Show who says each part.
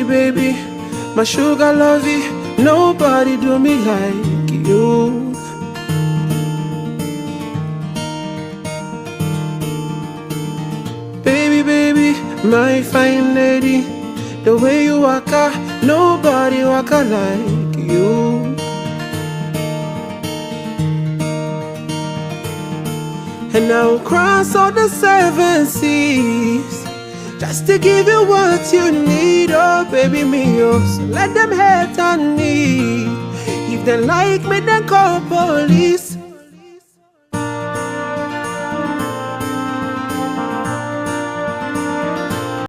Speaker 1: baby, my sugar lovey, nobody do me like you. Baby, my fine lady, the way you waka, nobody waka like you. And I'll cross all the 7 seas just to give you what you need, oh baby me, oh. So let them hate on me. If they like me, then call police.